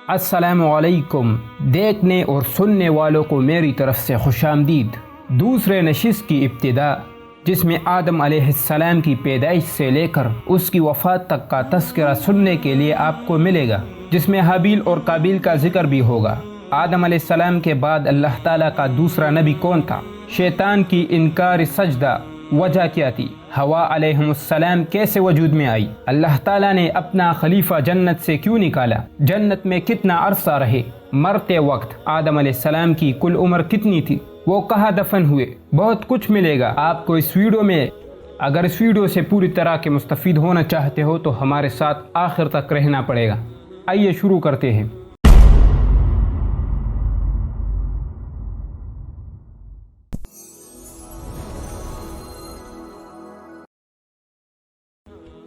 السلام علیکم۔ دیکھنے اور سننے والوں کو میری طرف سے خوش آمدید۔ دوسرے نشست کی ابتدا، جس میں آدم علیہ السلام کی پیدائش سے لے کر اس کی وفات تک کا تذکرہ سننے کے لیے آپ کو ملے گا، جس میں حابیل اور قابیل کا ذکر بھی ہوگا۔ آدم علیہ السلام کے بعد اللہ تعالیٰ کا دوسرا نبی کون تھا؟ شیطان کی انکار سجدہ وجہ کیا تھی؟ حوا علیہ السلام کیسے وجود میں آئی؟ اللہ تعالیٰ نے اپنا خلیفہ جنت سے کیوں نکالا؟ جنت میں کتنا عرصہ رہے؟ مرتے وقت آدم علیہ السلام کی کل عمر کتنی تھی؟ وہ کہاں دفن ہوئے؟ بہت کچھ ملے گا آپ کو اس ویڈیو میں۔ اگر اس ویڈیو سے پوری طرح کے مستفید ہونا چاہتے ہو تو ہمارے ساتھ آخر تک رہنا پڑے گا۔ آئیے شروع کرتے ہیں۔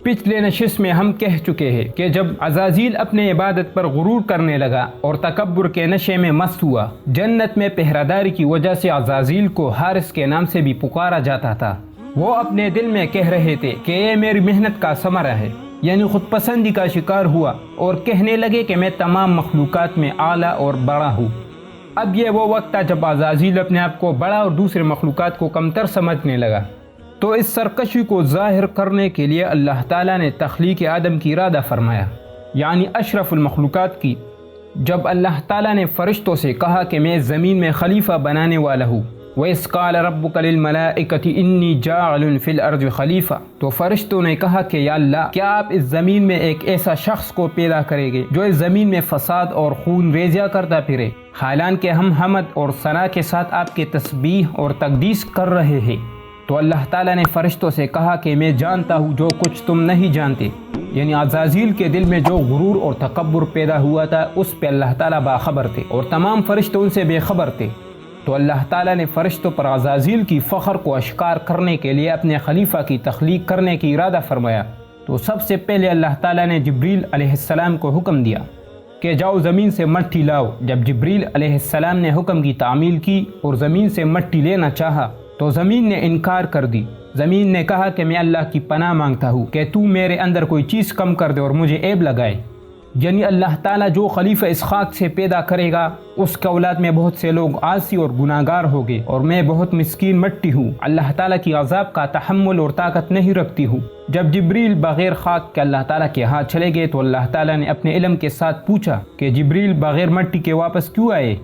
پچھلے نشست میں ہم کہہ چکے ہیں کہ جب عزازیل اپنے عبادت پر غرور کرنے لگا اور تکبر کے نشے میں مست ہوا، جنت میں پہراداری کی وجہ سے عزازیل کو حارس کے نام سے بھی پکارا جاتا تھا۔ وہ اپنے دل میں کہہ رہے تھے کہ یہ میری محنت کا ثمرہ ہے، یعنی خود پسندی کا شکار ہوا اور کہنے لگے کہ میں تمام مخلوقات میں اعلیٰ اور بڑا ہوں۔ اب یہ وہ وقت تھا جب عزازیل اپنے آپ کو بڑا اور دوسرے مخلوقات کو کمتر سمجھنے لگا۔ تو اس سرکشی کو ظاہر کرنے کے لیے اللہ تعالیٰ نے تخلیق آدم کی ارادہ فرمایا، یعنی اشرف المخلوقات کی۔ جب اللہ تعالیٰ نے فرشتوں سے کہا کہ میں زمین میں خلیفہ بنانے والا ہوں، وَإِذْ قَالَ رَبُّكَ لِلْمَلَائِكَةِ إِنِّي جَاعِلٌ فِي الْأَرْضِ خَلِيفَةً، تو فرشتوں نے کہا کہ یا اللہ، کیا آپ اس زمین میں ایک ایسا شخص کو پیدا کریں گے جو اس زمین میں فساد اور خون ریزیاں کرتا پھرے، حالانکہ ہم حمد اور ثنا کے ساتھ آپ کی تسبیح اور تقدیس کر رہے ہیں۔ تو اللہ تعالیٰ نے فرشتوں سے کہا کہ میں جانتا ہوں جو کچھ تم نہیں جانتے، یعنی عزازیل کے دل میں جو غرور اور تکبر پیدا ہوا تھا اس پہ اللہ تعالیٰ باخبر تھے اور تمام فرشتے ان سے بے خبر تھے۔ تو اللہ تعالیٰ نے فرشتوں پر عزازیل کی فخر کو اشکار کرنے کے لیے اپنے خلیفہ کی تخلیق کرنے کی ارادہ فرمایا۔ تو سب سے پہلے اللہ تعالیٰ نے جبریل علیہ السلام کو حکم دیا کہ جاؤ زمین سے مٹی لاؤ۔ جب جبریل علیہ السلام نے حکم کی تعمیل کی اور زمین سے مٹی لینا چاہا تو زمین نے انکار کر دی۔ زمین نے کہا کہ میں اللہ کی پناہ مانگتا ہوں کہ تو میرے اندر کوئی چیز کم کر دے اور مجھے عیب لگائے، یعنی اللہ تعالیٰ جو خلیفہ اس خاک سے پیدا کرے گا اس کے اولاد میں بہت سے لوگ عاصی اور گناہگار ہوگے اور میں بہت مسکین مٹی ہوں، اللہ تعالیٰ کی عذاب کا تحمل اور طاقت نہیں رکھتی ہوں۔ جب جبریل بغیر خاک کے اللہ تعالیٰ کے ہاتھ چلے گئے تو اللہ تعالیٰ نے اپنے علم کے ساتھ پوچھا کہ جبریل بغیر مٹی کے واپس کیوں آئے؟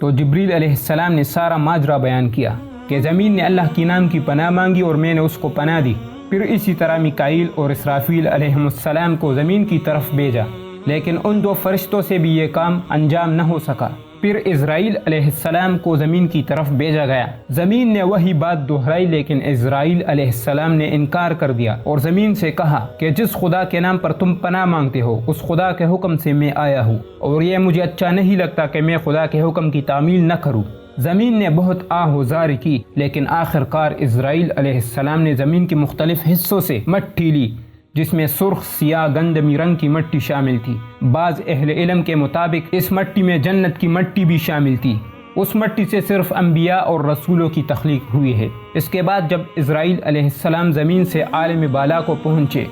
تو جبریل علیہ السلام نے سارا ماجرا بیان کیا کہ زمین نے اللہ کے نام کی پناہ مانگی اور میں نے اس کو پناہ دی۔ پھر اسی طرح میکائیل اور اسرافیل علیہ السلام کو زمین کی طرف بھیجا، لیکن ان دو فرشتوں سے بھی یہ کام انجام نہ ہو سکا۔ پھر اسرائیل علیہ السلام کو زمین کی طرف بھیجا گیا۔ زمین نے وہی بات دہرائی، لیکن اسرائیل علیہ السلام نے انکار کر دیا اور زمین سے کہا کہ جس خدا کے نام پر تم پناہ مانگتے ہو اس خدا کے حکم سے میں آیا ہوں، اور یہ مجھے اچھا نہیں لگتا کہ میں خدا کے حکم کی تعمیل نہ کروں۔ زمین نے بہت آہ و زار کی، لیکن آخر کار اسرائیل علیہ السلام نے زمین کے مختلف حصوں سے مٹی لی، جس میں سرخ، سیاہ، گندمی رنگ کی مٹی شامل تھی۔ بعض اہل علم کے مطابق اس مٹی میں جنت کی مٹی بھی شامل تھی۔ اس مٹی سے صرف انبیاء اور رسولوں کی تخلیق ہوئی ہے۔ اس کے بعد جب اسرائیل علیہ السلام زمین سے عالم بالا کو پہنچے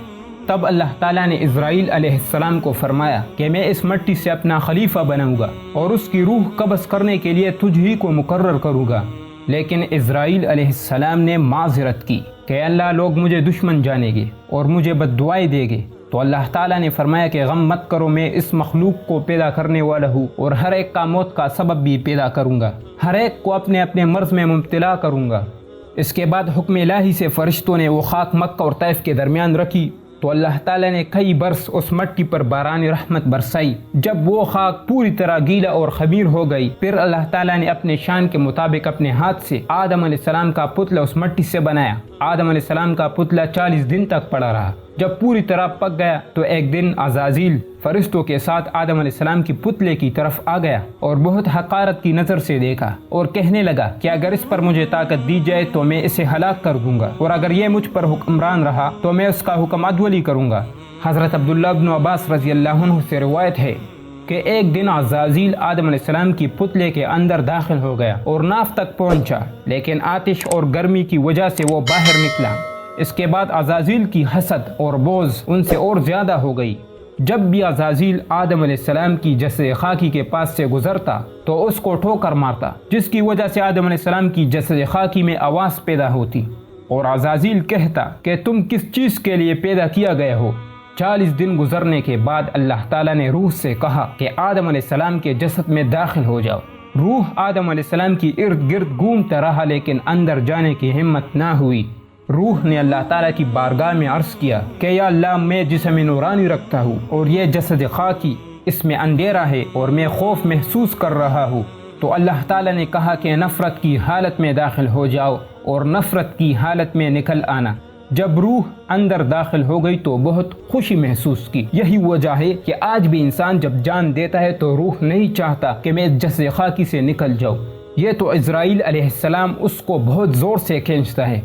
تب اللہ تعالیٰ نے اسرائیل علیہ السلام کو فرمایا کہ میں اس مٹی سے اپنا خلیفہ بناؤں گا اور اس کی روح قبض کرنے کے لیے تجھ ہی کو مقرر کروں گا۔ لیکن اسرائیل علیہ السلام نے معذرت کی کہ اللہ، لوگ مجھے دشمن جانیں گے اور مجھے بد دعائیں دیں گے۔ تو اللہ تعالیٰ نے فرمایا کہ غم مت کرو، میں اس مخلوق کو پیدا کرنے والا ہوں اور ہر ایک کا موت کا سبب بھی پیدا کروں گا، ہر ایک کو اپنے اپنے مرض میں مبتلا کروں گا۔ اس کے بعد حکم الہی سے فرشتوں نے وہ خاک مکہ اور طائف کے درمیان رکھی، تو اللہ تعالیٰ نے کئی برس اس مٹی پر باران رحمت برسائی۔ جب وہ خاک پوری طرح گیلا اور خمیر ہو گئی، پھر اللہ تعالیٰ نے اپنے شان کے مطابق اپنے ہاتھ سے آدم علیہ السلام کا پتلا اس مٹی سے بنایا۔ آدم علیہ السلام کا پتلا 40 دن تک پڑا رہا۔ جب پوری طرح پک گیا تو ایک دن عزازیل فرشتوں کے ساتھ آدم علیہ السلام کی پتلے کی طرف آ گیا اور بہت حقارت کی نظر سے دیکھا اور کہنے لگا کہ اگر اس پر مجھے طاقت دی جائے تو میں اسے ہلاک کر دوں گا، اور اگر یہ مجھ پر حکمران رہا تو میں اس کا حکم عدولی کروں گا۔ حضرت عبداللہ بن عباس رضی اللہ عنہ سے روایت ہے کہ ایک دن عزازیل آدم علیہ السلام کی پتلے کے اندر داخل ہو گیا اور ناف تک پہنچا، لیکن آتش اور گرمی کی وجہ سے وہ باہر نکلا۔ اس کے بعد عزازیل کی حسد اور بغض ان سے اور زیادہ ہو گئی۔ جب بھی عزازیل آدم علیہ السلام کی جسد خاکی کے پاس سے گزرتا تو اس کو ٹھوکر مارتا، جس کی وجہ سے آدم علیہ السلام کی جسد خاکی میں آواز پیدا ہوتی اور عزازیل کہتا کہ تم کس چیز کے لیے پیدا کیا گئے ہو۔ 40 دن گزرنے کے بعد اللہ تعالیٰ نے روح سے کہا کہ آدم علیہ السلام کے جسد میں داخل ہو جاؤ۔ روح آدم علیہ السلام کی ارد گرد گھومتا رہا لیکن اندر جانے کی ہمت نہ ہوئی۔ روح نے اللہ تعالیٰ کی بارگاہ میں عرض کیا کہ یا اللہ، میں جسم نورانی رکھتا ہوں اور یہ جسد خاکی، اس میں اندھیرا ہے اور میں خوف محسوس کر رہا ہوں۔ تو اللہ تعالیٰ نے کہا کہ نفرت کی حالت میں داخل ہو جاؤ اور نفرت کی حالت میں نکل آنا۔ جب روح اندر داخل ہو گئی تو بہت خوشی محسوس کی۔ یہی وجہ ہے کہ آج بھی انسان جب جان دیتا ہے تو روح نہیں چاہتا کہ میں جسد خاکی سے نکل جاؤں۔ یہ تو اسرائیل علیہ السلام اس کو بہت زور سے کھینچتا ہے۔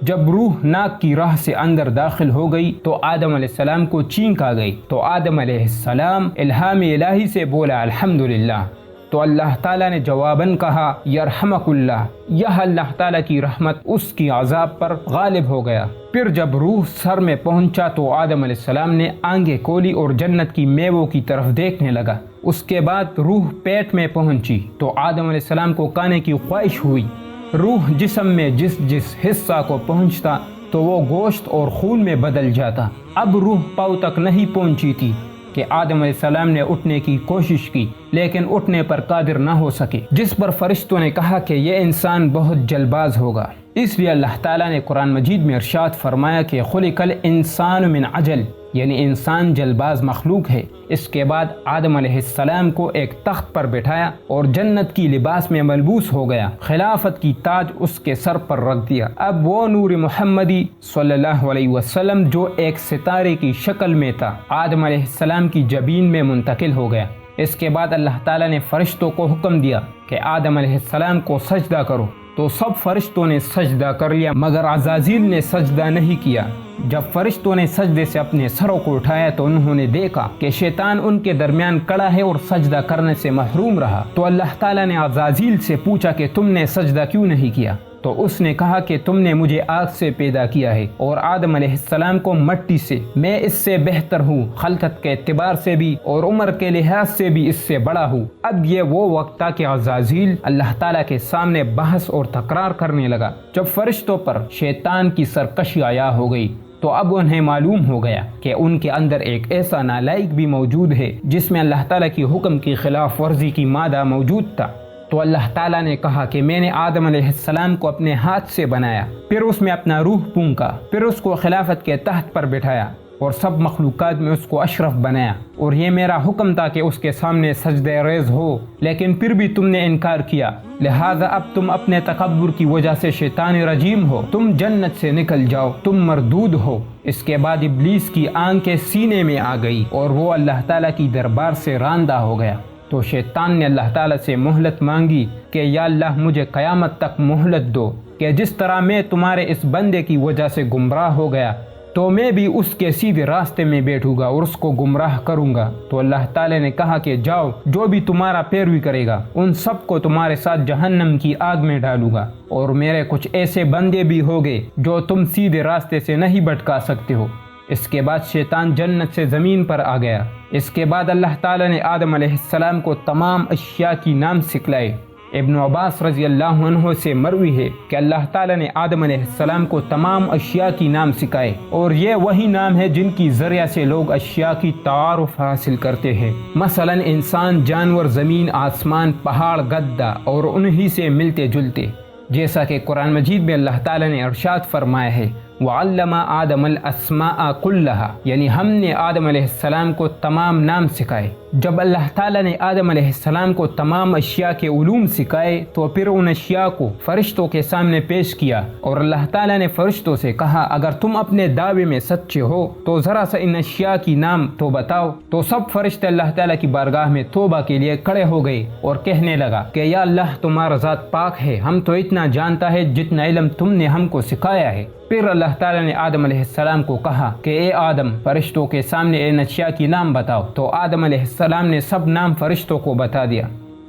جب روح ناک کی راہ سے اندر داخل ہو گئی تو آدم علیہ السلام کو چینک آ گئی، تو آدم علیہ السلام الہام الہی سے بولا الحمدللہ، تو اللہ تعالیٰ نے جواباً کہا یرحمک اللہ۔ یہ اللہ تعالیٰ کی رحمت اس کی عذاب پر غالب ہو گیا۔ پھر جب روح سر میں پہنچا تو آدم علیہ السلام نے آنگیں کھولی اور جنت کی میووں کی طرف دیکھنے لگا۔ اس کے بعد روح پیٹ میں پہنچی تو آدم علیہ السلام کو کھانے کی خواہش ہوئی۔ روح جسم میں جس حصہ کو پہنچتا تو وہ گوشت اور خون میں بدل جاتا۔ اب روح پاؤں تک نہیں پہنچی تھی کہ آدم علیہ السلام نے اٹھنے کی کوشش کی لیکن اٹھنے پر قادر نہ ہو سکے، جس پر فرشتوں نے کہا کہ یہ انسان بہت جلد باز ہوگا۔ اس لیے اللہ تعالیٰ نے قرآن مجید میں ارشاد فرمایا کہ خلق الانسان من عجل، یعنی انسان جلد باز مخلوق ہے۔ اس کے بعد آدم علیہ السلام کو ایک تخت پر بٹھایا اور جنت کی لباس میں ملبوس ہو گیا، خلافت کی تاج اس کے سر پر رکھ دیا۔ اب وہ نور محمدی صلی اللہ علیہ وسلم جو ایک ستارے کی شکل میں تھا آدم علیہ السلام کی جبین میں منتقل ہو گیا۔ اس کے بعد اللہ تعالیٰ نے فرشتوں کو حکم دیا کہ آدم علیہ السلام کو سجدہ کرو، تو سب فرشتوں نے سجدہ کر لیا مگر عزازیل نے سجدہ نہیں کیا۔ جب فرشتوں نے سجدے سے اپنے سروں کو اٹھایا تو انہوں نے دیکھا کہ شیطان ان کے درمیان کھڑا ہے اور سجدہ کرنے سے محروم رہا۔ تو اللہ تعالیٰ نے عزازیل سے پوچھا کہ تم نے سجدہ کیوں نہیں کیا؟ تو اس نے کہا کہ تم نے مجھے آگ سے پیدا کیا ہے اور آدم علیہ السلام کو مٹی سے، میں اس سے بہتر ہوں، خلقت کے اعتبار سے بھی اور عمر کے لحاظ سے بھی اس سے بڑا ہوں۔ اب یہ وہ وقت تھا کہ عزازیل اللہ تعالیٰ کے سامنے بحث اور تکرار کرنے لگا۔ جب فرشتوں پر شیطان کی سرکشی عیاں ہو گئی تو اب انہیں معلوم ہو گیا کہ ان کے اندر ایک ایسا نالائق بھی موجود ہے جس میں اللہ تعالیٰ کی حکم کی خلاف ورزی کی مادہ موجود تھا۔ تو اللہ تعالیٰ نے کہا کہ میں نے آدم علیہ السلام کو اپنے ہاتھ سے بنایا، پھر اس میں اپنا روح پھونکا، پھر اس کو خلافت کے تخت پر بٹھایا اور سب مخلوقات میں اس کو اشرف بنایا، اور یہ میرا حکم تھا کہ اس کے سامنے سجدہ ریز ہو، لیکن پھر بھی تم نے انکار کیا، لہذا اب تم اپنے تکبر کی وجہ سے شیطان رجیم ہو، تم جنت سے نکل جاؤ، تم مردود ہو۔ اس کے بعد ابلیس کی آنکھیں سینے میں آ گئی اور وہ اللہ تعالیٰ کی دربار سے راندہ ہو گیا۔ تو شیطان نے اللہ تعالیٰ سے مہلت مانگی کہ یا اللہ مجھے قیامت تک مہلت دو، کہ جس طرح میں تمہارے اس بندے کی وجہ سے گمراہ ہو گیا تو میں بھی اس کے سیدھے راستے میں بیٹھوں گا اور اس کو گمراہ کروں گا۔ تو اللہ تعالیٰ نے کہا کہ جاؤ، جو بھی تمہارا پیروی کرے گا ان سب کو تمہارے ساتھ جہنم کی آگ میں ڈالوں گا، اور میرے کچھ ایسے بندے بھی ہوگے جو تم سیدھے راستے سے نہیں بھٹکا سکتے ہو۔ اس کے بعد شیطان جنت سے زمین پر آ گیا۔ اس کے بعد اللہ تعالیٰ نے آدم علیہ السلام کو تمام اشیاء کی نام سکھلائے۔ ابن عباس رضی اللہ عنہ سے مروی ہے کہ اللہ تعالیٰ نے آدم علیہ السلام کو تمام اشیاء کی نام سکھائے، اور یہ وہی نام ہے جن کی ذریعہ سے لوگ اشیاء کی تعارف حاصل کرتے ہیں، مثلا انسان، جانور، زمین، آسمان، پہاڑ، گدا اور انہی سے ملتے جلتے، جیسا کہ قرآن مجید میں اللہ تعالیٰ نے ارشاد فرمایا ہے وَعَلَّمَ آدَمَ الْأَسْمَاءَ كُلَّهَا، یعنی ہم نے آدم علیہ السلام کو تمام نام سکھائے۔ جب اللہ تعالیٰ نے آدم علیہ السلام کو تمام اشیاء کے علوم سکھائے تو پھر ان اشیاء کو فرشتوں کے سامنے پیش کیا، اور اللہ تعالیٰ نے فرشتوں سے کہا اگر تم اپنے دعوے میں سچے ہو تو ذرا سا ان اشیاء کی نام تو بتاؤ۔ تو سب فرشتے اللہ تعالیٰ کی بارگاہ میں توبہ کے لیے کھڑے ہو گئے اور کہنے لگا کہ یا اللہ تمہارا ذات پاک ہے، ہم تو اتنا جانتا ہے جتنا علم تم نے ہم کو سکھایا ہے۔ پھر اللہ تعالیٰ نے آدم علیہ السلام کو کہا کہ اے آدم، فرشتوں کے سامنے ان اشیاء کی نام بتاؤ۔ تو آدم علیہ السلام نے سب نام فرشتوں کو بتا دیا۔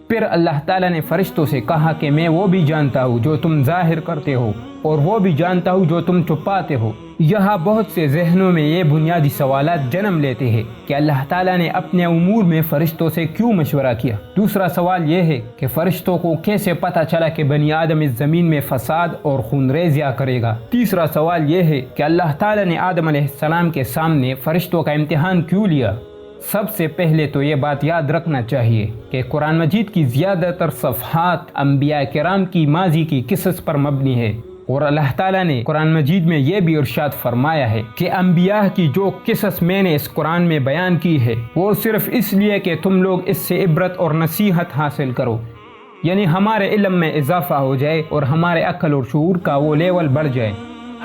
پھر اللہ تعالیٰ نے فرشتوں سے کہا کہ میں وہ بھی جانتا ہوں جو تم ظاہر کرتے ہو، اور وہ بھی جانتا ہوں جو تم چھپاتے ہو۔ یہاں بہت سے ذہنوں میں یہ بنیادی سوالات جنم لیتے ہیں کہ اللہ تعالیٰ نے اپنے امور میں فرشتوں سے کیوں مشورہ کیا؟ دوسرا سوال یہ ہے کہ فرشتوں کو کیسے پتہ چلا کہ بنی آدم اس زمین میں فساد اور خون ریزیاں کرے گا؟ تیسرا سوال یہ ہے کہ اللہ تعالیٰ نے آدم علیہ السلام کے سامنے فرشتوں کا امتحان کیوں لیا؟ سب سے پہلے تو یہ بات یاد رکھنا چاہیے کہ قرآن مجید کی زیادہ تر صفحات انبیاء کرام کی ماضی کی قصص پر مبنی ہے، اور اللہ تعالیٰ نے قرآن مجید میں یہ بھی ارشاد فرمایا ہے کہ انبیاء کی جو قصص میں نے اس قرآن میں بیان کی ہے وہ صرف اس لیے کہ تم لوگ اس سے عبرت اور نصیحت حاصل کرو، یعنی ہمارے علم میں اضافہ ہو جائے اور ہمارے عقل اور شعور کا وہ لیول بڑھ جائے۔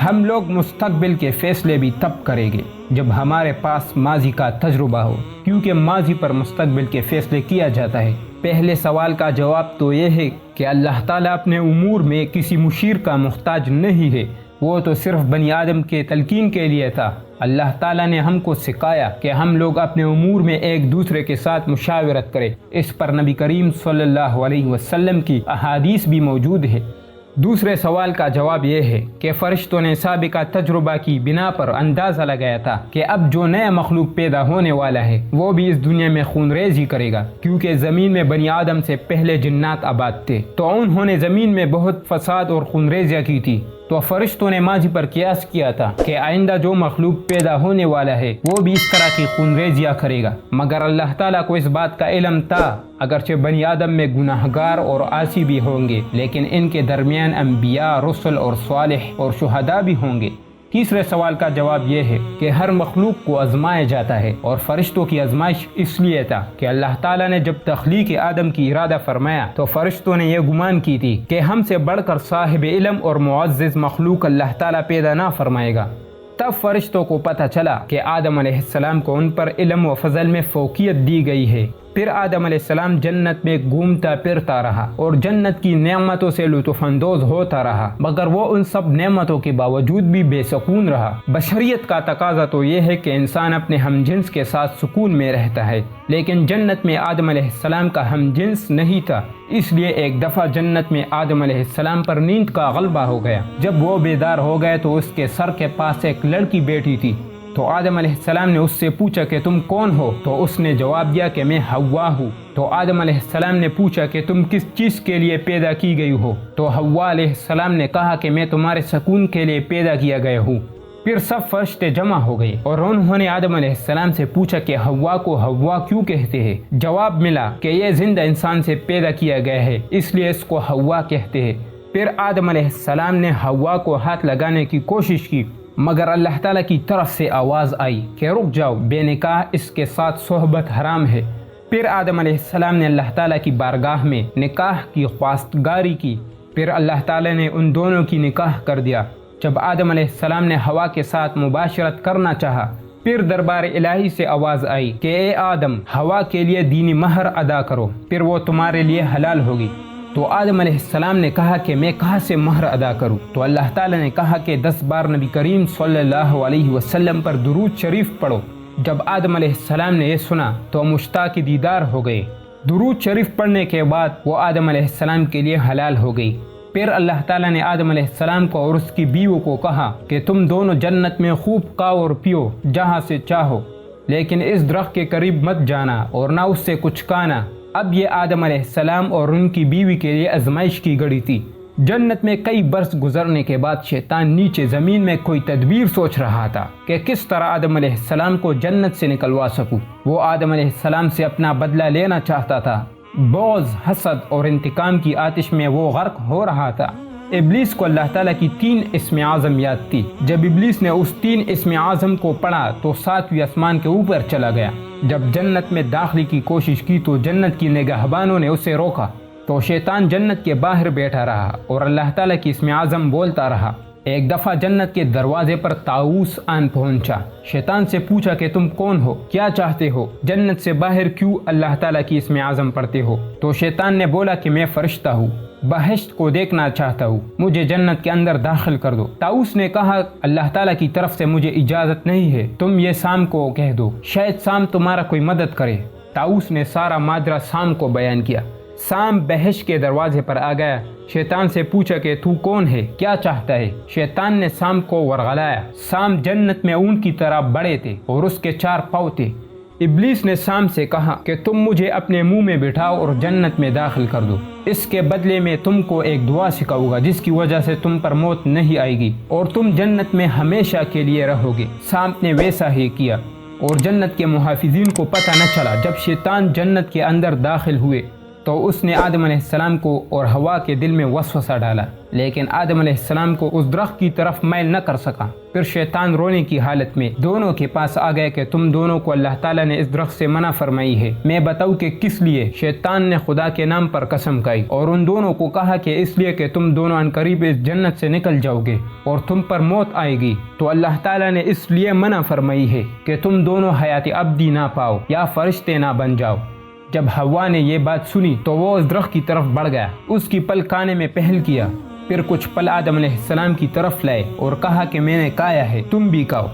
ہم لوگ مستقبل کے فیصلے بھی تب کریں گے جب ہمارے پاس ماضی کا تجربہ ہو، کیونکہ ماضی پر مستقبل کے فیصلے کیا جاتا ہے۔ پہلے سوال کا جواب تو یہ ہے کہ اللہ تعالیٰ اپنے امور میں کسی مشیر کا محتاج نہیں ہے، وہ تو صرف بنی آدم کے تلقین کے لیے تھا۔ اللہ تعالیٰ نے ہم کو سکھایا کہ ہم لوگ اپنے امور میں ایک دوسرے کے ساتھ مشاورت کریں، اس پر نبی کریم صلی اللہ علیہ وسلم کی احادیث بھی موجود ہے۔ دوسرے سوال کا جواب یہ ہے کہ فرشتوں نے سابقہ تجربہ کی بنا پر اندازہ لگایا تھا کہ اب جو نیا مخلوق پیدا ہونے والا ہے وہ بھی اس دنیا میں خون ریزی کرے گا، کیونکہ زمین میں بنی آدم سے پہلے جنات آباد تھے، تو انہوں نے زمین میں بہت فساد اور خون ریزیاں کی تھی۔ تو فرشتوں نے ماضی پر قیاس کیا تھا کہ آئندہ جو مخلوق پیدا ہونے والا ہے وہ بھی اس طرح کی خون ریزیاں کرے گا، مگر اللہ تعالیٰ کو اس بات کا علم تھا، اگرچہ بنی آدم میں گناہگار اور عاصی بھی ہوں گے لیکن ان کے درمیان انبیاء، رسل اور صالح اور شہداء بھی ہوں گے۔ تیسرے سوال کا جواب یہ ہے کہ ہر مخلوق کو آزمایا جاتا ہے، اور فرشتوں کی آزمائش اس لیے تھا کہ اللہ تعالیٰ نے جب تخلیق آدم کی ارادہ فرمایا تو فرشتوں نے یہ گمان کی تھی کہ ہم سے بڑھ کر صاحب علم اور معزز مخلوق اللہ تعالیٰ پیدا نہ فرمائے گا۔ تب فرشتوں کو پتہ چلا کہ آدم علیہ السلام کو ان پر علم و فضل میں فوقیت دی گئی ہے۔ پھر آدم علیہ السلام جنت میں گھومتا پھرتا رہا اور جنت کی نعمتوں سے لطف اندوز ہوتا رہا، مگر وہ ان سب نعمتوں کے باوجود بھی بے سکون رہا۔ بشریت کا تقاضا تو یہ ہے کہ انسان اپنے ہم جنس کے ساتھ سکون میں رہتا ہے، لیکن جنت میں آدم علیہ السلام کا ہم جنس نہیں تھا، اس لیے ایک دفعہ جنت میں آدم علیہ السلام پر نیند کا غلبہ ہو گیا۔ جب وہ بیدار ہو گئے تو اس کے سر کے پاس ایک لڑکی بیٹھی تھی، تو آدم علیہ السلام نے اس سے پوچھا کہ تم کون ہو؟ تو اس نے جواب دیا کہ میں حوا ہوں۔ تو آدم علیہ السلام نے پوچھا کہ تم کس چیز کے لیے پیدا کی گئی ہو؟ تو حوا علیہ السلام نے کہا کہ میں تمہارے سکون کے لیے پیدا کیا گیا ہوں۔ پھر سب فرشتے جمع ہو گئے اور انہوں نے آدم علیہ السلام سے پوچھا کہ حوا کو حوا کیوں کہتے ہیں؟ جواب ملا کہ یہ زندہ انسان سے پیدا کیا گیا ہے، اس لیے اس کو حوا کہتے ہیں۔ پھر آدم علیہ السلام نے حوا کو ہاتھ لگانے کی کوشش کی، مگر اللہ تعالیٰ کی طرف سے آواز آئی کہ رک جاؤ، بے نکاح اس کے ساتھ صحبت حرام ہے۔ پھر آدم علیہ السلام نے اللہ تعالیٰ کی بارگاہ میں نکاح کی خواستگاری کی، پھر اللہ تعالیٰ نے ان دونوں کی نکاح کر دیا۔ جب آدم علیہ السلام نے حوا کے ساتھ مباشرت کرنا چاہا، پھر دربار الہی سے آواز آئی کہ اے آدم، حوا کے لیے دینی مہر ادا کرو، پھر وہ تمہارے لیے حلال ہوگی۔ تو آدم علیہ السلام نے کہا کہ میں کہاں سے مہر ادا کروں؟ تو اللہ تعالیٰ نے کہا کہ 10 بار نبی کریم صلی اللہ علیہ وسلم پر درود شریف پڑھو۔ جب آدم علیہ السلام نے یہ سنا تو مشتاق دیدار ہو گئے۔ درود شریف پڑھنے کے بعد وہ آدم علیہ السلام کے لیے حلال ہو گئی۔ پھر اللہ تعالیٰ نے آدم علیہ السلام کو اور اس کی بیوی کو کہا کہ تم دونوں جنت میں خوب کھاؤ اور پیو جہاں سے چاہو، لیکن اس درخت کے قریب مت جانا اور نہ اس سے کچھ کھانا۔ اب یہ آدم علیہ السلام اور ان کی بیوی کے لیے آزمائش کی گھڑی تھی۔ جنت میں کئی برس گزرنے کے بعد شیطان نیچے زمین میں کوئی تدبیر سوچ رہا تھا کہ کس طرح آدم علیہ السلام کو جنت سے نکلوا سکوں۔ وہ آدم علیہ السلام سے اپنا بدلہ لینا چاہتا تھا۔ بغض، حسد اور انتقام کی آتش میں وہ غرق ہو رہا تھا۔ ابلیس کو اللہ تعالیٰ کی 3 اسم اعظم یاد تھی۔ جب ابلیس نے اس 3 اسم اعظم کو پڑھا تو 7ویں آسمان کے اوپر چلا گیا۔ جب جنت میں داخلے کی کوشش کی تو جنت کی نگہبانوں نے اسے روکا، تو شیطان جنت کے باہر بیٹھا رہا اور اللہ تعالیٰ کی اسم اعظم بولتا رہا۔ ایک دفعہ جنت کے دروازے پر طاؤوس آن پہنچا۔ شیطان سے پوچھا کہ تم کون ہو، کیا چاہتے ہو، جنت سے باہر کیوں اللہ تعالیٰ کی اسم اعظم پڑھتے ہو؟ تو شیطان نے بولا کہ میں فرشتہ ہوں، بہشت کو دیکھنا چاہتا ہوں، مجھے جنت کے اندر داخل کر دو۔ طاؤوس نے کہا اللہ تعالیٰ کی طرف سے مجھے اجازت نہیں ہے، تم یہ سام کو کہہ دو، شاید سام تمہارا کوئی مدد کرے۔ طاؤوس نے سارا ماجرا سام کو بیان کیا۔ سام بہشت کے دروازے پر آ گیا۔ شیطان سے پوچھا کہ تو کون ہے، کیا چاہتا ہے؟ شیطان نے سام کو ورغلایا۔ سام جنت میں اونٹ کی طرح بڑے تھے اور اس کے 4 پاؤں تھے۔ ابلیس نے سام سے کہا کہ تم مجھے اپنے منہ میں بٹھاؤ اور جنت میں داخل کر دو، اس کے بدلے میں تم کو ایک دعا سکھاؤں گا جس کی وجہ سے تم پر موت نہیں آئے گی اور تم جنت میں ہمیشہ کے لیے رہو گے۔ سام نے ویسا ہی کیا اور جنت کے محافظین کو پتہ نہ چلا۔ جب شیطان جنت کے اندر داخل ہوئے تو اس نے آدم علیہ السلام کو اور ہوا کے دل میں وسوسہ ڈالا، لیکن آدم علیہ السلام کو اس درخت کی طرف میل نہ کر سکا۔ پھر شیطان رونے کی حالت میں دونوں کے پاس آ گیا کہ تم دونوں کو اللہ تعالیٰ نے اس درخت سے منع فرمائی ہے، میں بتاؤں کہ کس لیے؟ شیطان نے خدا کے نام پر قسم کھائی اور ان دونوں کو کہا کہ اس لیے کہ تم دونوں عنقریب اس جنت سے نکل جاؤ گے اور تم پر موت آئے گی، تو اللہ تعالیٰ نے اس لیے منع فرمائی ہے کہ تم دونوں حیات ابدی نہ پاؤ یا فرشتے نہ بن جاؤ۔ جب ہوا نے یہ بات سنی تو وہ اس درخت کی طرف بڑھ گیا، اس کی پل کھانے میں پہل کیا، پھر کچھ پل آدم علیہ السلام کی طرف لائے اور کہا کہ میں نے کھایا ہے، تم بھی کھاؤ۔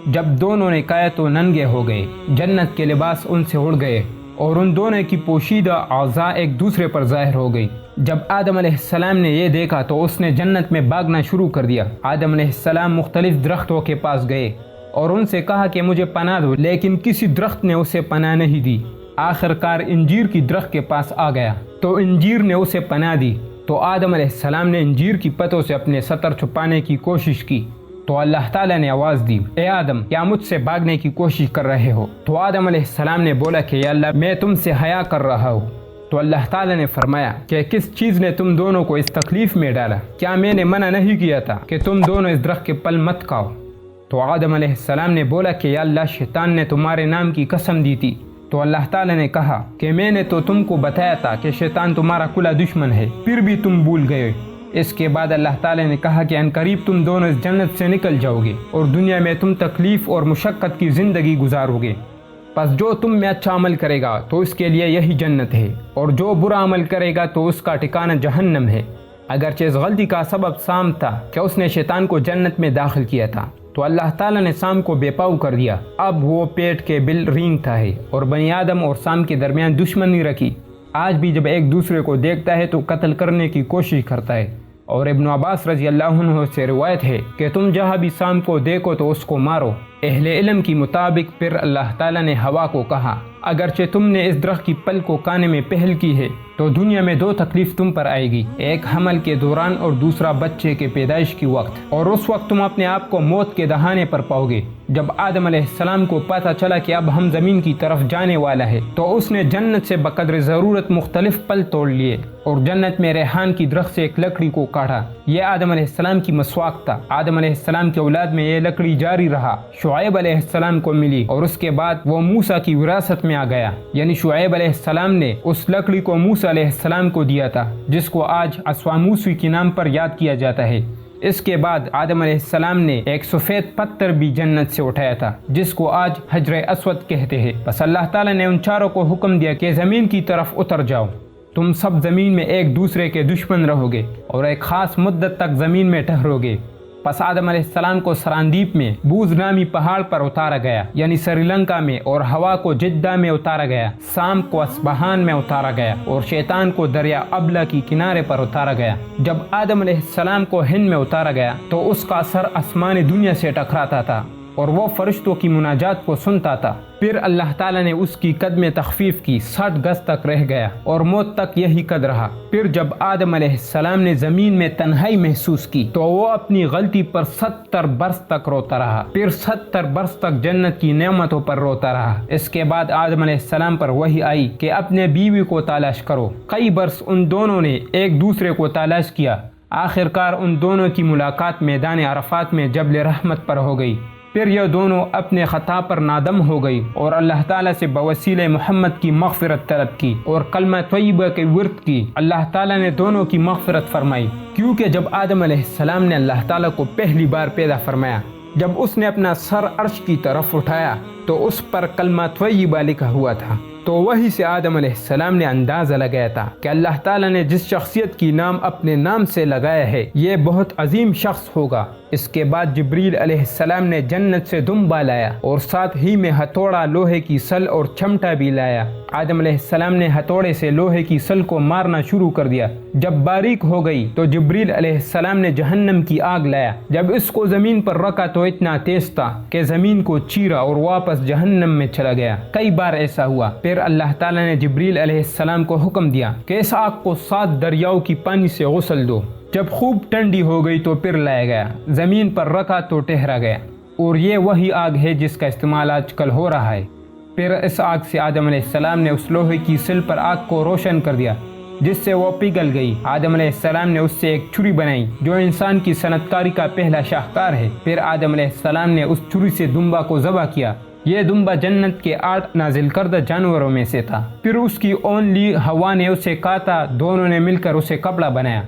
جب دونوں نے کھایا تو ننگے ہو گئے، جنت کے لباس ان سے اڑ گئے اور ان دونوں کی پوشیدہ اعضاء ایک دوسرے پر ظاہر ہو گئی۔ جب آدم علیہ السلام نے یہ دیکھا تو اس نے جنت میں بھاگنا شروع کر دیا۔ آدم علیہ السلام مختلف درختوں کے پاس گئے اور ان سے کہا کہ مجھے پناہ دو، لیکن کسی درخت نے اسے پناہ نہیں دی۔ آخر کار انجیر کی درخت کے پاس آ گیا تو انجیر نے اسے پناہ دی، تو آدم علیہ السلام نے انجیر کی پتوں سے اپنے سطر چھپانے کی کوشش کی تو اللہ تعالیٰ نے آواز دی، اے آدم، کیا مجھ سے بھاگنے کی کوشش کر رہے ہو؟ تو آدم علیہ السلام نے بولا کہ یا اللہ، میں تم سے حیا کر رہا ہوں۔ تو اللہ تعالیٰ نے فرمایا کہ کس چیز نے تم دونوں کو اس تکلیف میں ڈالا؟ کیا میں نے منع نہیں کیا تھا کہ تم دونوں اس درخت کے پل مت کھاؤ؟ تو آدم علیہ السلام نے بولا کہ یا اللہ، شیطان نے تمہارے نام کی قسم دی تھی۔ تو اللہ تعالیٰ نے کہا کہ میں نے تو تم کو بتایا تھا کہ شیطان تمہارا کھلا دشمن ہے، پھر بھی تم بھول گئے۔ اس کے بعد اللہ تعالیٰ نے کہا کہ عنقریب تم دونوں اس جنت سے نکل جاؤ گے اور دنیا میں تم تکلیف اور مشقت کی زندگی گزارو گے۔ پس جو تم میں اچھا عمل کرے گا تو اس کے لیے یہی جنت ہے، اور جو برا عمل کرے گا تو اس کا ٹھکانہ جہنم ہے۔ اگرچہ اس غلطی کا سبب سام تھا کہ اس نے شیطان کو جنت میں داخل کیا تھا، تو اللہ تعالیٰ نے سام کو بے پاؤ کر دیا۔ اب وہ پیٹ کے بل رینگتا ہے اور بنی آدم اور سام کے درمیان دشمنی رکھی۔ آج بھی جب ایک دوسرے کو دیکھتا ہے تو قتل کرنے کی کوشش کرتا ہے، اور ابن عباس رضی اللہ عنہ سے روایت ہے کہ تم جہاں بھی سام کو دیکھو تو اس کو مارو۔ اہل علم کی مطابق پھر اللہ تعالیٰ نے ہوا کو کہا، اگرچہ تم نے اس درخت کی پل کو کھانے میں پہل کی ہے تو دنیا میں 2 تکلیف تم پر آئے گی، ایک حمل کے دوران اور دوسرا بچے کے پیدائش کی وقت، اور اس وقت تم اپنے آپ کو موت کے دہانے پر پاؤ گے۔ جب آدم علیہ السلام کو پتہ چلا کہ اب ہم زمین کی طرف جانے والا ہے تو اس نے جنت سے بقدر ضرورت مختلف پل توڑ لیے اور جنت میں ریحان کی درخت سے ایک لکڑی کو کاٹا۔ یہ آدم علیہ السلام کی مسواک تھا۔ آدم علیہ السلام کے اولاد میں یہ لکڑی جاری رہا، شعیب علیہ السلام کو ملی اور اس کے بعد وہ موسیٰ کی وراثت میں آ گیا، یعنی شعیب علیہ السلام نے اس لکڑی کو موسیٰ علیہ السلام کو دیا تھا، جس کو آج عصا موسی کے نام پر یاد کیا جاتا ہے۔ اس کے بعد آدم علیہ السلام نے ایک سفید پتھر بھی جنت سے اٹھایا تھا جس کو آج حجر اسود کہتے ہیں۔ بس اللہ تعالیٰ نے ان چاروں کو حکم دیا کہ زمین کی طرف اتر جاؤ، تم سب زمین میں ایک دوسرے کے دشمن رہو گے اور ایک خاص مدت تک زمین میں ٹھہرو گے۔ پس آدم علیہ السلام کو سراندیپ میں بوز نامی پہاڑ پر اتارا گیا، یعنی سری لنکا میں، اور ہوا کو جدہ میں اتارا گیا، سام کو اصبہان میں اتارا گیا اور شیطان کو دریا ابلا کی کنارے پر اتارا گیا۔ جب آدم علیہ السلام کو ہند میں اتارا گیا تو اس کا سر آسمان دنیا سے ٹکراتا تھا اور وہ فرشتوں کی مناجات کو سنتا تھا۔ پھر اللہ تعالیٰ نے اس کی قد میں تخفیف کی، 60 گز تک رہ گیا اور موت تک یہی قد رہا۔ پھر جب آدم علیہ السلام نے زمین میں تنہائی محسوس کی تو وہ اپنی غلطی پر 70 برس تک روتا رہا، پھر 70 برس تک جنت کی نعمتوں پر روتا رہا۔ اس کے بعد آدم علیہ السلام پر وحی آئی کہ اپنے بیوی کو تلاش کرو۔ کئی برس ان دونوں نے ایک دوسرے کو تلاش کیا، آخر کار ان دونوں کی ملاقات میدان عرفات میں جبل رحمت پر ہو گئی۔ پھر یہ دونوں اپنے خطا پر نادم ہو گئی اور اللہ تعالیٰ سے بوسیلہ محمد کی مغفرت طلب کی اور کلمہ طیبہ کے ورد کی۔ اللہ تعالیٰ نے دونوں کی مغفرت فرمائی، کیونکہ جب آدم علیہ السلام نے اللہ تعالیٰ کو پہلی بار پیدا فرمایا، جب اس نے اپنا سر عرش کی طرف اٹھایا تو اس پر کلمہ طیبہ لکھا ہوا تھا۔ تو وہی سے آدم علیہ السلام نے اندازہ لگایا تھا کہ اللہ تعالیٰ نے جس شخصیت کی نام اپنے نام سے لگایا ہے یہ بہت عظیم شخص ہوگا۔ اس کے بعد جبریل علیہ السلام نے جنت سے دمبا لایا اور ساتھ ہی میں ہتھوڑا، لوہے کی سل اور چمٹا بھی لایا۔ آدم علیہ السلام نے ہتھوڑے سے لوہے کی سل کو مارنا شروع کر دیا۔ جب باریک ہو گئی تو جبریل علیہ السلام نے جہنم کی آگ لایا۔ جب اس کو زمین پر رکھا تو اتنا تیز تھا کہ زمین کو چیرا اور واپس جہنم میں چلا گیا۔ کئی بار ایسا ہوا۔ پھر اللہ تعالیٰ نے جبریل علیہ السلام کو حکم دیا کہ اس آگ کو 7 دریاؤں کی پانی سے غسل دو۔ جب خوب ٹھنڈی ہو گئی تو پھر لایا گیا، زمین پر رکھا تو ٹھہرا گیا، اور یہ وہی آگ ہے جس کا استعمال آج کل ہو رہا ہے۔ پھر اس آگ سے آدم علیہ السلام نے اس لوہے کی سل پر آگ کو روشن کر دیا جس سے وہ پگھل گئی۔ آدم علیہ السلام نے اس سے ایک چھری بنائی جو انسان کی صنعت کاری کا پہلا شاہکار ہے۔ پھر آدم علیہ السلام نے اس چھری سے دمبا کو ذبح کیا۔ یہ دمبا جنت کے 8 نازل کردہ جانوروں میں سے تھا۔ پھر اس کی اون لی، ہوا نے اسے کاٹا، دونوں نے مل کر اسے کپڑا بنایا۔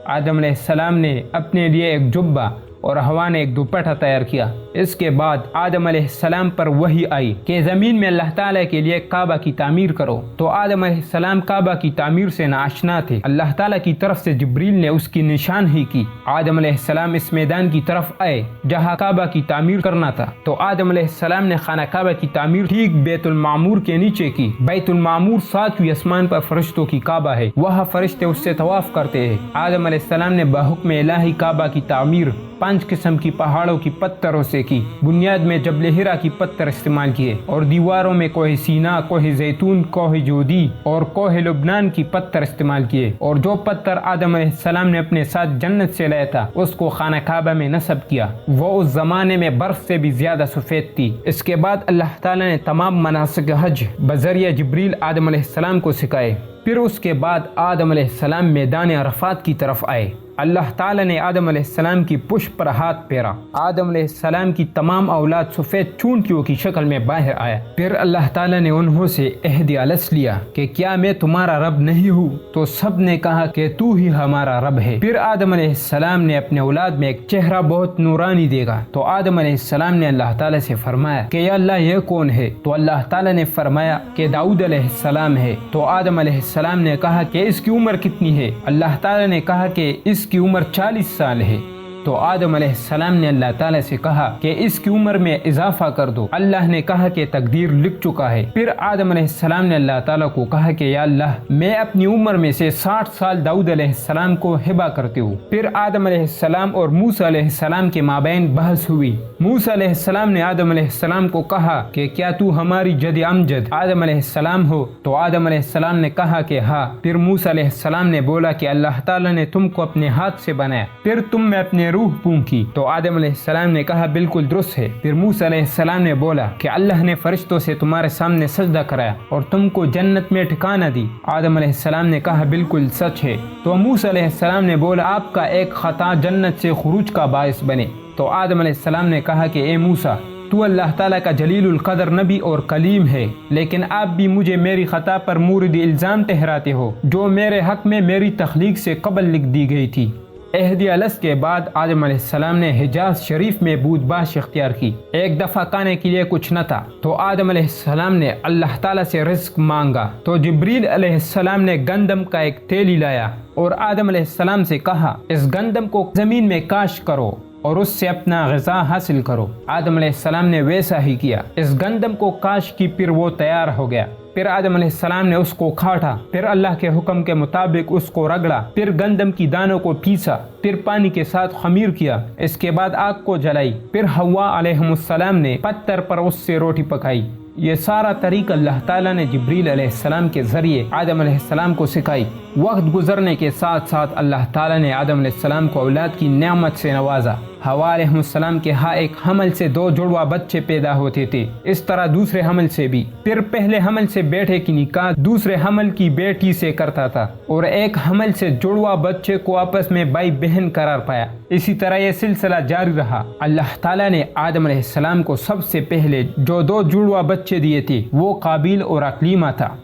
آدم علیہ السلام نے اپنے لیے ایک جبہ اور ہوا نے ایک دوپٹہ تیار کیا۔ اس کے بعد آدم علیہ السلام پر وحی آئی کہ زمین میں اللہ تعالیٰ کے لیے کعبہ کی تعمیر کرو، تو آدم علیہ السلام کعبہ کی تعمیر سے ناآشنا تھے۔ اللہ تعالیٰ کی طرف سے جبریل نے اس کی نشاندہی کی۔ آدم علیہ السلام اس میدان کی طرف آئے جہاں کعبہ کی تعمیر کرنا تھا، تو آدم علیہ السلام نے خانہ کعبہ کی تعمیر ٹھیک بیت المعمور کے نیچے کی۔ بیت المعمور 7ویں آسمان پر فرشتوں کی کعبہ ہے، وہاں فرشتے اس سے طواف کرتے ہیں۔ آدم علیہ السلام نے بحکم الہی کعبہ کی تعمیر 5 قسم کی پہاڑوں کی پتھروں سے کی۔ بنیاد میں جبل ہیرا کی پتھر استعمال کیے اور دیواروں میں کوہ سینا، کوہ زیتون، کوہ جودی اور کوہ لبنان کی پتھر استعمال کیے، اور جو پتھر آدم علیہ السلام نے اپنے ساتھ جنت سے لایا تھا اس کو خانہ کعبہ میں نصب کیا۔ وہ اس زمانے میں برف سے بھی زیادہ سفید تھی۔ اس کے بعد اللہ تعالیٰ نے تمام مناسک حج بذریعہ جبریل آدم علیہ السلام کو سکھائے۔ پھر اس کے بعد آدم علیہ السلام میدان عرفات کی طرف آئے۔ اللہ تعالیٰ نے آدم علیہ السلام کی پشت پر ہاتھ پھیرا۔ آدم علیہ السلام کی تمام اولاد سفید چونٹیوں کی شکل میں باہر آیا۔ پھر اللہ تعالیٰ نے انہوں سے عہد الس لیا کہ کیا میں تمہارا رب نہیں ہوں؟ تو سب نے کہا کہ تو ہی ہمارا رب ہے۔ پھر آدم علیہ السلام نے اپنے اولاد میں ایک چہرہ بہت نورانی دے گا، تو آدم علیہ السلام نے اللہ تعالیٰ سے فرمایا کہ یا اللہ یہ کون ہے؟ تو اللہ تعالیٰ نے فرمایا کہ داؤد علیہ السلام ہے۔ تو آدم علیہ السلام نے کہا کہ اس کی عمر کتنی ہے؟ اللہ تعالیٰ نے کہا کہ اس کی عمر 40 سال ہے۔ تو آدم علیہ السلام نے اللہ تعالیٰ سے کہا کہ اس کی عمر میں اضافہ کر دو۔ اللہ نے کہا کہ تقدیر لکھ چکا ہے۔ پھر آدم علیہ السلام نے اللہ تعالیٰ کو کہا کہ یا اللہ میں اپنی عمر میں سے 60 سال داؤد علیہ السلام کو ہبہ کرتی ہوں۔ پھر آدم علیہ السلام اور موسیٰ علیہ السلام کے مابین بحث ہوئی۔ موسیٰ علیہ السلام نے آدم علیہ السلام کو کہا کہ کیا تو ہماری جد امجد آدم علیہ السلام ہو؟ تو آدم علیہ السلام نے کہا کہ ہاں۔ پھر موسیٰ علیہ السلام نے بولا کہ اللہ تعالیٰ نے تم کو اپنے ہاتھ سے بنایا، پھر تم میں اپنے روح پھونکی۔ تو آدم علیہ السلام نے کہا بالکل درست ہے۔ پھر موسیٰ علیہ السلام نے بولا کہ اللہ نے فرشتوں سے تمہارے سامنے سجدہ کرایا اور تم کو جنت میں ٹھکانہ دی۔ آدم علیہ السلام نے کہا بالکل سچ ہے۔ تو موسیٰ علیہ السلام نے بولا آپ کا ایک خطا جنت سے خروج کا باعث بنے۔ تو آدم علیہ السلام نے کہا کہ اے موسیٰ تو اللہ تعالیٰ کا جلیل القدر نبی اور کلیم ہے، لیکن آپ بھی مجھے میری خطا پر مورد الزام ٹہراتے ہو جو میرے حق میں میری تخلیق سے قبل لکھ دی گئی تھی۔ عہد الس کے بعد آدم علیہ السلام نے حجاز شریف میں بود باش اختیار کی۔ ایک دفعہ کھانے کے لیے کچھ نہ تھا، تو آدم علیہ السلام نے اللہ تعالیٰ سے رزق مانگا۔ تو جبریل علیہ السلام نے گندم کا ایک تیلی لایا اور آدم علیہ السلام سے کہا اس گندم کو زمین میں کاشت کرو اور اس سے اپنا غذا حاصل کرو۔ آدم علیہ السلام نے ویسا ہی کیا۔ اس گندم کو کاشت کی، پھر وہ تیار ہو گیا۔ پھر آدم علیہ السلام نے اس کو کاٹا، پھر اللہ کے حکم کے مطابق اس کو رگڑا، پھر گندم کی دانوں کو پیسا، پھر پانی کے ساتھ خمیر کیا۔ اس کے بعد آگ کو جلائی، پھر حوا علیہ السلام نے پتھر پر اس سے روٹی پکائی۔ یہ سارا طریقہ اللہ تعالیٰ نے جبریل علیہ السلام کے ذریعے آدم علیہ السلام کو سکھائی۔ وقت گزرنے کے ساتھ ساتھ اللہ تعالیٰ نے آدم علیہ السلام کو اولاد کی نعمت سے نوازا۔ حوا علیہ السلام کے ہاں ایک حمل سے 2 جڑواں بچے پیدا ہوتے تھے، اس طرح دوسرے حمل سے بھی۔ پھر پہلے حمل سے بیٹے کی نکاح دوسرے حمل کی بیٹی سے کرتا تھا، اور ایک حمل سے جڑواں بچے کو آپس میں بھائی بہن قرار پایا۔ اسی طرح یہ سلسلہ جاری رہا۔ اللہ تعالیٰ نے آدم علیہ السلام کو سب سے پہلے جو 2 جڑواں بچے دیے تھے وہ قابیل اور اقلیمہ تھا،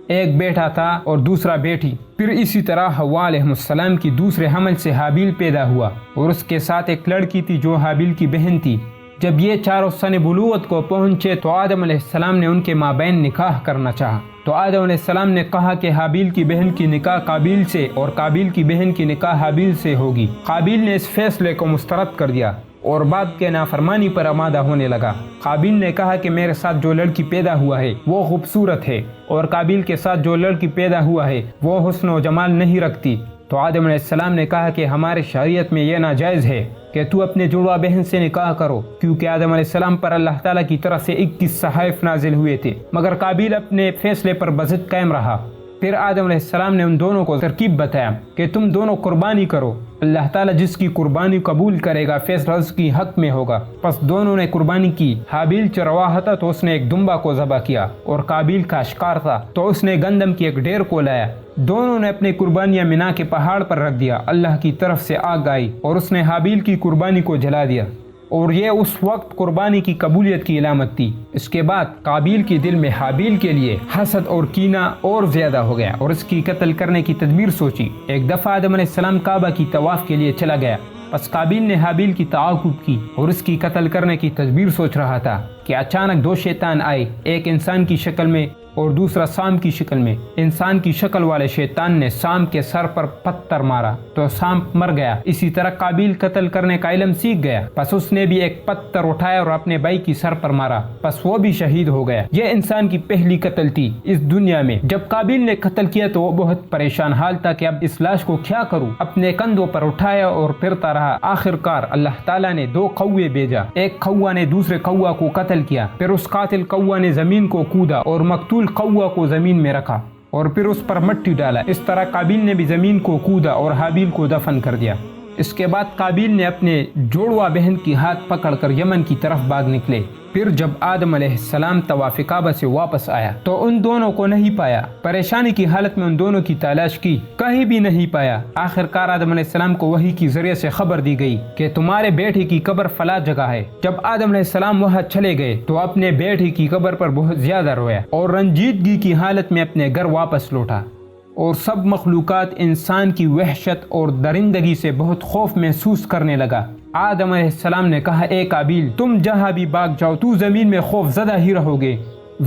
ایک بیٹا تھا اور دوسرا بیٹی۔ پھر اسی طرح حوا علیہ السلام کی دوسرے حمل سے حابیل پیدا ہوا، اور اس کے ساتھ ایک لڑکی تھی جو حابیل کی بہن تھی۔ جب یہ چاروں سن بلوغت کو پہنچے تو آدم علیہ السلام نے ان کے مابین نکاح کرنا چاہا۔ تو آدم علیہ السلام نے کہا کہ حابیل کی بہن کی نکاح قابیل سے اور قابیل کی بہن کی نکاح حابیل سے ہوگی۔ قابیل نے اس فیصلے کو مسترد کر دیا۔ اور باپ کے نافرمانی پر آمادہ ہونے لگا۔ قابیل نے کہا کہ میرے ساتھ جو لڑکی پیدا ہوا ہے وہ خوبصورت ہے، اور قابیل کے ساتھ جو لڑکی پیدا ہوا ہے وہ حسن و جمال نہیں رکھتی۔ تو آدم علیہ السلام نے کہا کہ ہمارے شریعت میں یہ ناجائز ہے کہ تو اپنے جڑواں بہن سے نکاح کرو، کیونکہ آدم علیہ السلام پر اللہ تعالیٰ کی طرف سے 21 صحائف نازل ہوئے تھے، مگر قابیل اپنے فیصلے پر بضد قائم رہا۔ پھر آدم علیہ السلام نے ان دونوں کو ترکیب بتایا کہ تم دونوں قربانی کرو، اللہ تعالیٰ جس کی قربانی قبول کرے گا فیصلہ اس کی حق میں ہوگا۔ پس دونوں نے قربانی کی۔ حابیل چرواہا تھا تو اس نے ایک دمبا کو ذبح کیا، اور قابیل کاشتکار تھا تو اس نے گندم کی ایک ڈھیر کو لایا۔ دونوں نے اپنی قربانیاں مینا کے پہاڑ پر رکھ دیا۔ اللہ کی طرف سے آگ آئی اور اس نے حابیل کی قربانی کو جلا دیا، اور یہ اس وقت قربانی کی قبولیت کی علامت تھی۔ اس کے بعد قابیل کے دل میں حابیل کے لیے حسد اور کینہ اور زیادہ ہو گیا، اور اس کی قتل کرنے کی تدبیر سوچی۔ ایک دفعہ آدم علیہ السلام کعبہ کی طواف کے لیے چلا گیا، پس قابیل نے حابیل کی تعاقب کی اور اس کی قتل کرنے کی تدبیر سوچ رہا تھا کہ اچانک دو شیطان آئے، ایک انسان کی شکل میں اور دوسرا سام کی شکل میں۔ انسان کی شکل والے شیطان نے سام کے سر پر پتھر مارا تو سام مر گیا۔ اسی طرح قابیل قتل کرنے کا علم سیکھ گیا، پس اس نے بھی ایک پتھر اٹھایا اور اپنے بھائی کی سر پر مارا، پس وہ بھی شہید ہو گیا۔ یہ انسان کی پہلی قتل تھی اس دنیا میں۔ جب قابیل نے قتل کیا تو وہ بہت پریشان حال تھا کہ اب اس لاش کو کیا کروں۔ اپنے کندھوں پر اٹھایا اور پھرتا رہا۔ آخرکار اللہ تعالیٰ نے دو کوے بھیجا، ایک کوا نے دوسرے کوا کو قتل کیا، پھر اس قاتل کوا نے زمین کو کودا اور مقتول کوا کو زمین میں رکھا اور پھر اس پر مٹی ڈالا۔ اس طرح قابیل نے بھی زمین کو کودا اور حابیل کو دفن کر دیا۔ اس کے بعد قابیل نے اپنے جوڑواں بہن کی ہاتھ پکڑ کر یمن کی طرف بھاگ نکلے۔ پھر جب آدم علیہ السلام طواف کعبہ سے واپس آیا تو ان دونوں کو نہیں پایا۔ پریشانی کی حالت میں ان دونوں کی تلاش کی، کہیں بھی نہیں پایا۔ آخرکار آدم علیہ السلام کو وحی کی ذریعے سے خبر دی گئی کہ تمہارے بیٹے کی قبر فلاں جگہ ہے۔ جب آدم علیہ السلام وہاں چلے گئے تو اپنے بیٹے کی قبر پر بہت زیادہ رویا اور رنجیدگی کی حالت میں اپنے گھر واپس لوٹا، اور سب مخلوقات انسان کی وحشت اور درندگی سے بہت خوف محسوس کرنے لگا۔ آدم علیہ السلام نے کہا، اے قابیل، تم جہاں بھی بھاگ جاؤ تو زمین میں خوف زدہ ہی رہو گے۔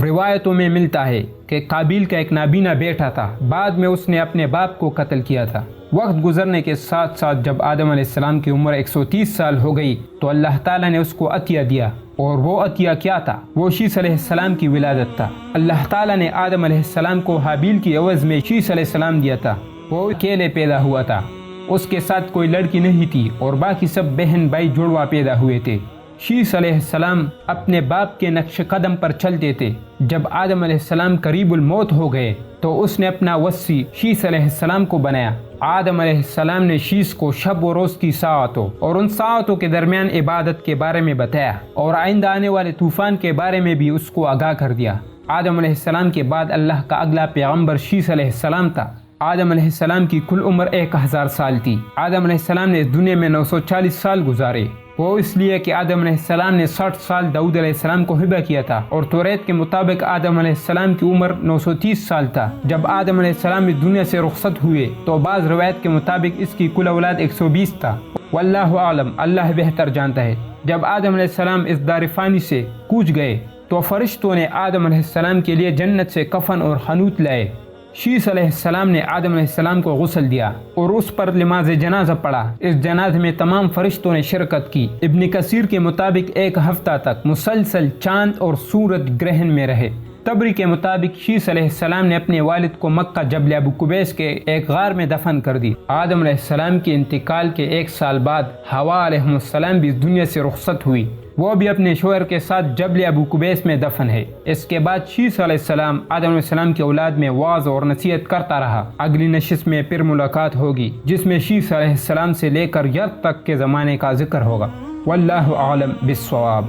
روایتوں میں ملتا ہے کہ قابیل کا ایک نابینا بیٹا تھا، بعد میں اس نے اپنے باپ کو قتل کیا تھا۔ وقت گزرنے کے ساتھ ساتھ جب آدم علیہ السلام کی عمر 130 سال ہو گئی تو اللہ تعالیٰ نے اس کو عطیہ دیا، اور وہ عطیہ کیا تھا؟ وہ شیس علیہ السلام کی ولادت تھا۔ اللہ تعالیٰ نے آدم علیہ السلام کو حابیل کی عوض میں شیس علیہ السلام دیا تھا۔ وہ اکیلے پیدا ہوا تھا، اس کے ساتھ کوئی لڑکی نہیں تھی، اور باقی سب بہن بھائی جڑواں پیدا ہوئے تھے۔ شیس علیہ السلام اپنے باپ کے نقش قدم پر چلتے تھے۔ جب آدم علیہ السلام قریب الموت ہو گئے تو اس نے اپنا وصی شیس علیہ السلام کو بنایا۔ آدم علیہ السلام نے شیس کو شب و روز کی ساعتوں اور ان ساعتوں کے درمیان عبادت کے بارے میں بتایا، اور آئندہ آنے والے طوفان کے بارے میں بھی اس کو آگاہ کر دیا۔ آدم علیہ السلام کے بعد اللہ کا اگلا پیغمبر شیس علیہ السلام تھا۔ آدم علیہ السلام کی کل عمر 1000 سال تھی۔ آدم علیہ السلام نے اس دنیا میں 940 سال گزارے، وہ اس لیے کہ آدم علیہ السلام نے 60 سال داؤد علیہ السلام کو ہبہ کیا تھا، اور توریت کے مطابق آدم علیہ السلام کی عمر 930 سال تھا۔ جب آدم علیہ السلام اس دنیا سے رخصت ہوئے تو بعض روایت کے مطابق اس کی کل اولاد 120 تھا۔ واللہ عالم، اللہ بہتر جانتا ہے۔ جب آدم علیہ السلام اس دار فانی سے کوچ گئے تو فرشتوں نے آدم علیہ السلام کے لیے جنت سے کفن اور حنوط لائے۔ شیس علیہ السلام نے آدم علیہ السلام کو غسل دیا اور اس پر نماز جنازہ پڑھا۔ اس جنازے میں تمام فرشتوں نے شرکت کی۔ ابن کثیر کے مطابق 1 ہفتہ تک مسلسل چاند اور سورج گرہن میں رہے۔ تبری کے مطابق شیس علیہ السلام نے اپنے والد کو مکہ جبل ابو قبیس کے ایک غار میں دفن کر دی۔ آدم علیہ السلام کے انتقال کے 1 سال بعد حوا علیہ السلام بھی اس دنیا سے رخصت ہوئی، وہ بھی اپنے شوہر کے ساتھ جبل ابو قبیس میں دفن ہے۔ اس کے بعد شیس علیہ السلام آدم علیہ السلام کی اولاد میں وعظ اور نصیحت کرتا رہا۔ اگلی نشست میں پھر ملاقات ہوگی جس میں شیس علیہ السلام سے لے کر ید تک کے زمانے کا ذکر ہوگا۔ واللہ اعلم بالصواب۔